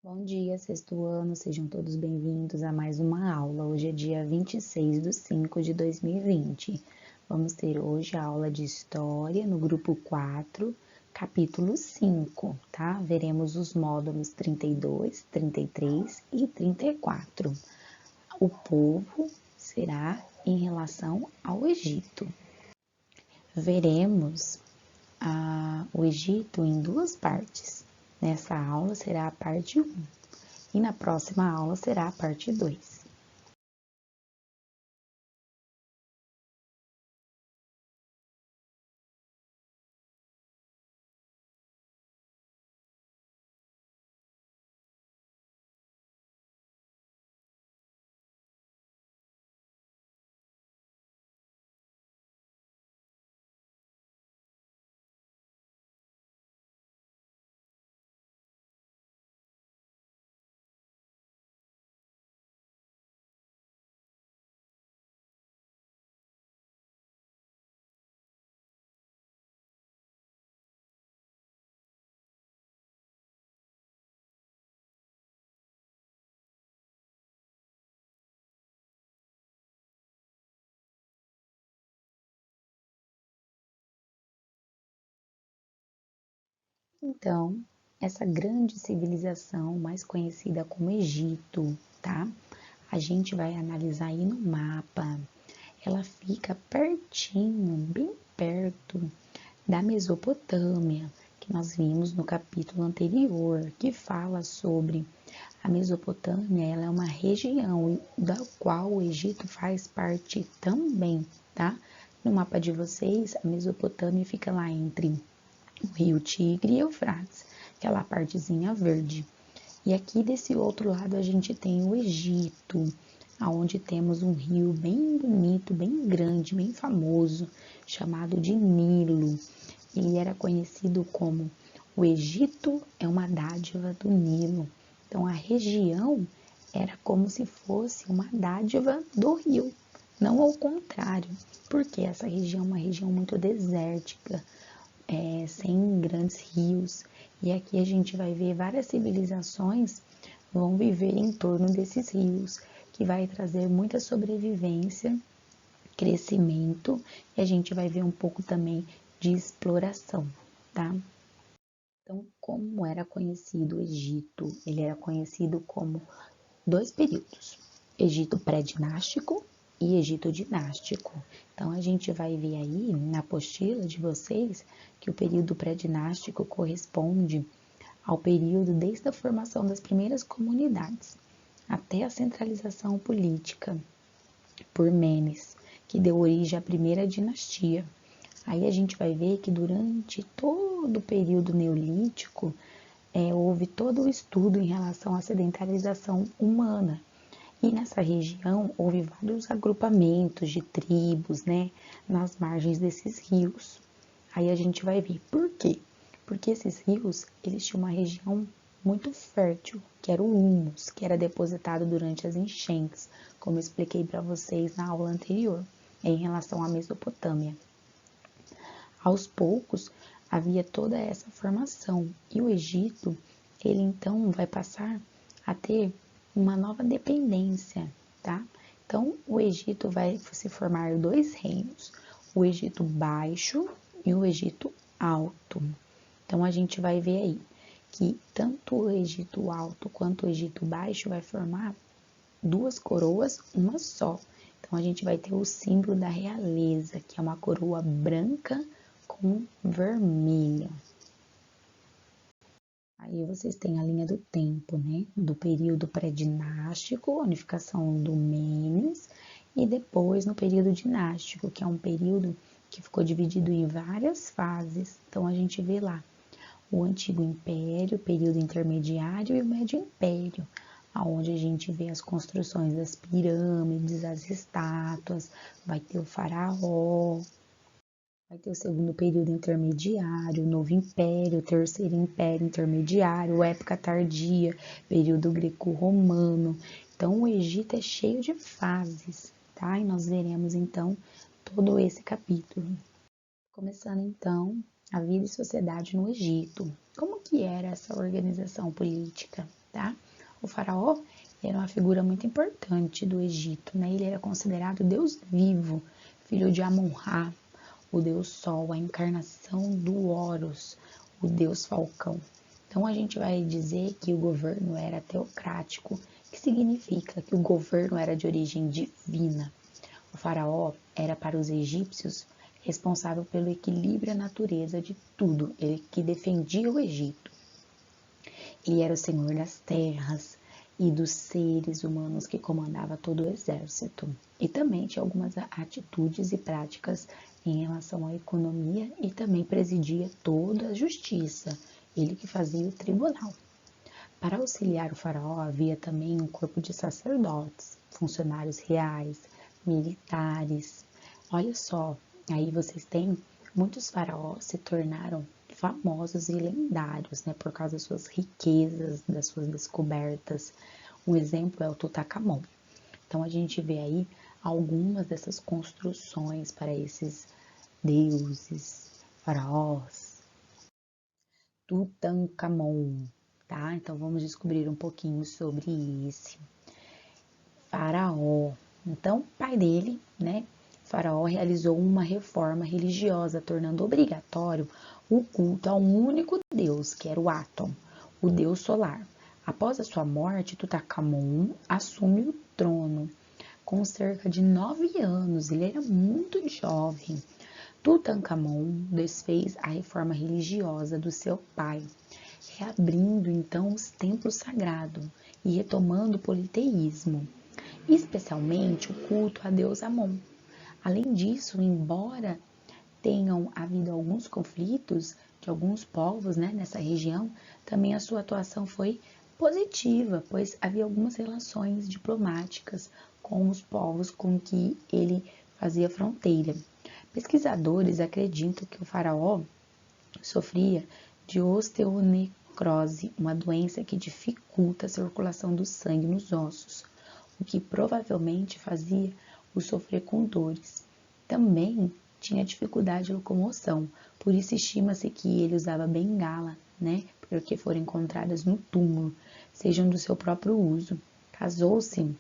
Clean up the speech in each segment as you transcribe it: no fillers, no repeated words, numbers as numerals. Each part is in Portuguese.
Bom dia, sexto ano, sejam todos bem-vindos a mais uma aula. Hoje é dia 26/5/2020. Vamos ter hoje a aula de História no grupo 4, capítulo 5, tá? Veremos os módulos 32, 33 e 34. O povo será em relação ao Egito. Veremos o Egito em duas partes. Nessa aula será a parte 1 e na próxima aula será a parte 2. Então, essa grande civilização, mais conhecida como Egito, tá? A gente vai analisar aí no mapa. Ela fica pertinho, bem perto da Mesopotâmia, que nós vimos no capítulo anterior, que fala sobre a Mesopotâmia. Ela é uma região da qual o Egito faz parte também, tá? No mapa de vocês, a Mesopotâmia fica lá entre o rio Tigre e Eufrates, aquela partezinha verde. E aqui desse outro lado a gente tem o Egito, aonde temos um rio bem bonito, bem grande, bem famoso, chamado de Nilo. Ele era conhecido como o Egito é uma dádiva do Nilo. Então a região era como se fosse uma dádiva do rio, não ao contrário, porque essa região é uma região muito desértica, sem grandes rios. E aqui a gente vai ver várias civilizações vão viver em torno desses rios, que vai trazer muita sobrevivência, crescimento, e a gente vai ver um pouco também de exploração, tá? Então, como era conhecido o Egito? Ele era conhecido como dois períodos: Egito pré-dinástico e Egito dinástico. Então, a gente vai ver aí na apostila de vocês que o período pré-dinástico corresponde ao período desde a formação das primeiras comunidades até a centralização política por Menes, que deu origem à primeira dinastia. Aí a gente vai ver que durante todo o período neolítico houve todo o estudo em relação à sedentarização humana. E nessa região houve vários agrupamentos de tribos, né, nas margens desses rios. Aí a gente vai ver por quê? Porque esses rios, eles tinham uma região muito fértil, que era o humus, que era depositado durante as enchentes, como eu expliquei para vocês na aula anterior, em relação à Mesopotâmia. Aos poucos, havia toda essa formação, e o Egito, ele então vai passar a ter uma nova dependência, tá? Então, o Egito vai se formar dois reinos, o Egito Baixo e o Egito Alto. Então, a gente vai ver aí que tanto o Egito Alto quanto o Egito Baixo vai formar duas coroas, uma só. Então, a gente vai ter o símbolo da realeza, que é uma coroa branca com vermelho. Aí vocês têm a linha do tempo, né? Do período pré-dinástico, unificação do Menes, e depois no período dinástico, que é um período que ficou dividido em várias fases. Então a gente vê lá o Antigo Império, o período intermediário e o Médio Império, aonde a gente vê as construções das pirâmides, as estátuas, vai ter o faraó, vai ter o segundo período intermediário, o novo império, o terceiro império intermediário, época tardia, período greco-romano. Então, o Egito é cheio de fases, tá? E nós veremos, então, todo esse capítulo. Começando, então, a vida e sociedade no Egito. Como que era essa organização política, tá? faraó era uma figura muito importante do Egito, né? Ele era considerado Deus vivo, filho de Amon-Ra, o Deus Sol, a encarnação do Horus, o Deus Falcão. Então a gente vai dizer que o governo era teocrático, que significa que o governo era de origem divina. O faraó era para os egípcios responsável pelo equilíbrio e a natureza de tudo, ele que defendia o Egito. Ele era o senhor das terras e dos seres humanos que comandava todo o exército. E também tinha algumas atitudes e práticas em relação à economia e também presidia toda a justiça, ele que fazia o tribunal. Para auxiliar o faraó havia também um corpo de sacerdotes, funcionários reais, militares. Olha só, aí vocês têm muitos faraós se tornaram famosos e lendários, né, por causa das suas riquezas, das suas descobertas. Um exemplo é o Tutankhamon. Então a gente vê aí algumas dessas construções para esses deuses, faraós. Tutankhamon, tá? Então vamos descobrir um pouquinho sobre esse faraó. Então, pai dele, né, Faraó realizou uma reforma religiosa, tornando obrigatório o culto a um único deus, que era o Atum, o deus solar. Após a sua morte, Tutankhamon assume o trono. Com cerca de 9 anos, ele era muito jovem. Tutankhamon desfez a reforma religiosa do seu pai, reabrindo então os templos sagrados e retomando o politeísmo, especialmente o culto a Deus Amon. Além disso, embora tenham havido alguns conflitos de alguns povos, né, nessa região, também a sua atuação foi positiva, pois havia algumas relações diplomáticas com os povos com que ele fazia fronteira. Pesquisadores acreditam que o faraó sofria de osteonecrose, uma doença que dificulta a circulação do sangue nos ossos, o que provavelmente fazia o sofrer com dores. Também tinha dificuldade de locomoção, por isso estima-se que ele usava bengala, né, porque foram encontradas no túmulo, sejam do seu próprio uso. Casou-se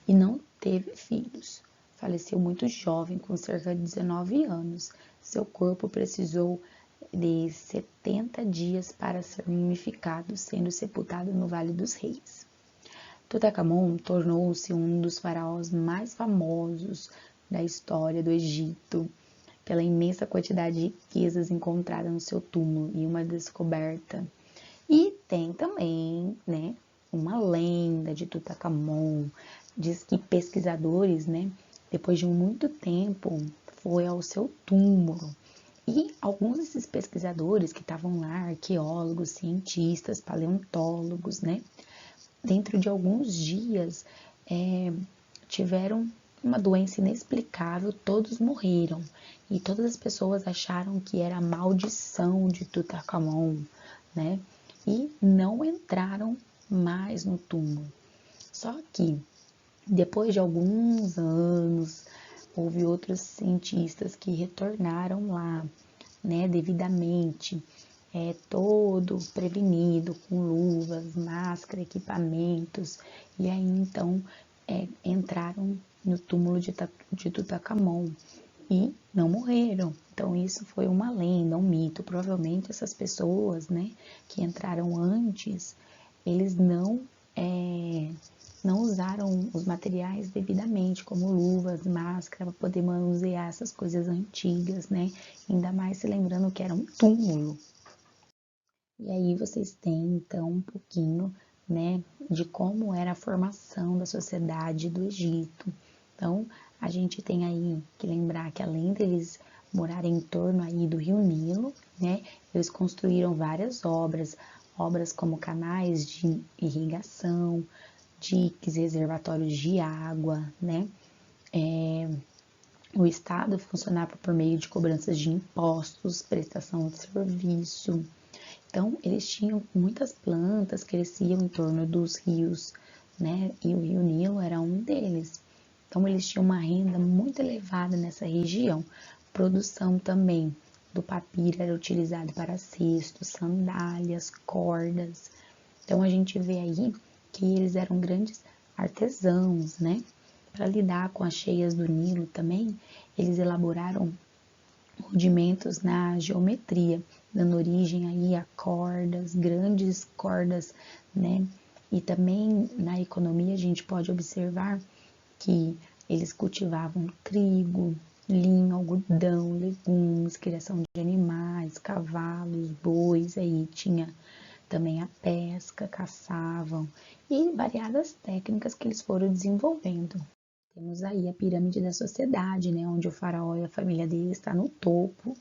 e não teve filhos. Faleceu muito jovem, com cerca de 19 anos. Seu corpo precisou de 70 dias para ser mumificado, sendo sepultado no Vale dos Reis. Tutankhamon tornou-se um dos faraós mais famosos da história do Egito, pela imensa quantidade de riquezas encontradas no seu túmulo e uma descoberta. E tem também, né, uma lenda de Tutankhamon. Diz que pesquisadores, né, depois de muito tempo, foi ao seu túmulo. E alguns desses pesquisadores que estavam lá, arqueólogos, cientistas, paleontólogos, né, dentro de alguns dias, tiveram uma doença inexplicável, todos morreram. E todas as pessoas acharam que era a maldição de Tutankhamon, né? E não entraram mais no túmulo. Só que, depois de alguns anos, houve outros cientistas que retornaram lá, né, devidamente, todo prevenido, com luvas, máscara, equipamentos, e aí então entraram no túmulo de Tutankhamon e não morreram. Então isso foi uma lenda, um mito. Provavelmente essas pessoas, né, que entraram antes, eles não usaram os materiais devidamente, como luvas, máscara, para poder manusear essas coisas antigas, né? Ainda mais se lembrando que era um túmulo. E aí vocês têm, então, um pouquinho, né, de como era a formação da sociedade do Egito. Então, a gente tem aí que lembrar que além deles morarem em torno aí do Rio Nilo, né, eles construíram várias obras como canais de irrigação, diques, reservatórios de água, né, o Estado funcionava por meio de cobranças de impostos, prestação de serviço. Então, eles tinham muitas plantas, cresciam em torno dos rios, né? E o Rio Nilo era um deles. Então, eles tinham uma renda muito elevada nessa região. Produção também do papiro era utilizado para cestos, sandálias, cordas. Então, a gente vê aí porque eles eram grandes artesãos, né? Para lidar com as cheias do Nilo também, eles elaboraram rudimentos na geometria, dando origem aí a cordas, grandes cordas, né? E também na economia a gente pode observar que eles cultivavam trigo, linho, algodão, legumes, criação de animais, cavalos, bois, aí tinha também a pesca, caçavam e variadas técnicas que eles foram desenvolvendo. Temos aí a pirâmide da sociedade, né, onde o faraó e a família dele está no topo,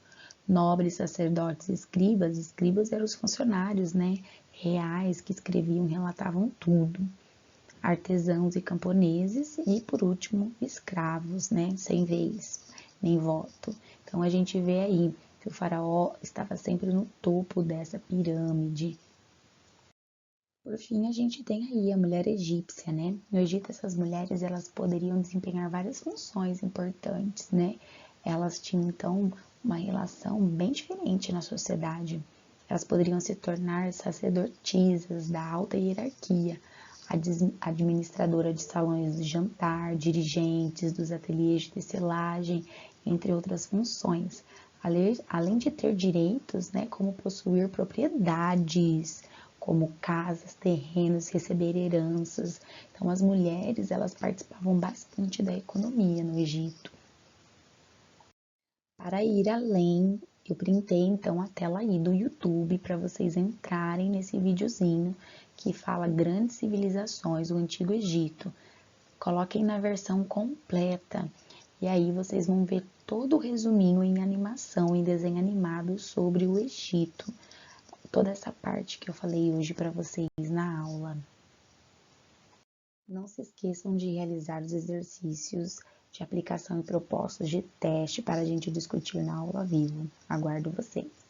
nobres, sacerdotes, escribas. Escribas eram os funcionários, né, reais que escreviam, relatavam tudo. Artesãos e camponeses e, por último, escravos, né, sem vez nem voto. Então a gente vê aí que o faraó estava sempre no topo dessa pirâmide. Por fim, a gente tem aí a mulher egípcia, né? No Egito, essas mulheres, elas poderiam desempenhar várias funções importantes, né? Elas tinham, então, uma relação bem diferente na sociedade. Elas poderiam se tornar sacerdotisas da alta hierarquia, administradora de salões de jantar, dirigentes dos ateliês de tecelagem, entre outras funções. Além de ter direitos, né, como possuir propriedades, como casas, terrenos, receber heranças. Então, as mulheres, elas participavam bastante da economia no Egito. Para ir além, eu printei então a tela aí do YouTube para vocês entrarem nesse videozinho que fala Grandes Civilizações, o Antigo Egito. Coloquem na versão completa e aí vocês vão ver todo o resuminho em animação, em desenho animado sobre o Egito. Toda essa parte que eu falei hoje para vocês na aula. Não se esqueçam de realizar os exercícios de aplicação e propostas de teste para a gente discutir na aula vivo. Aguardo vocês!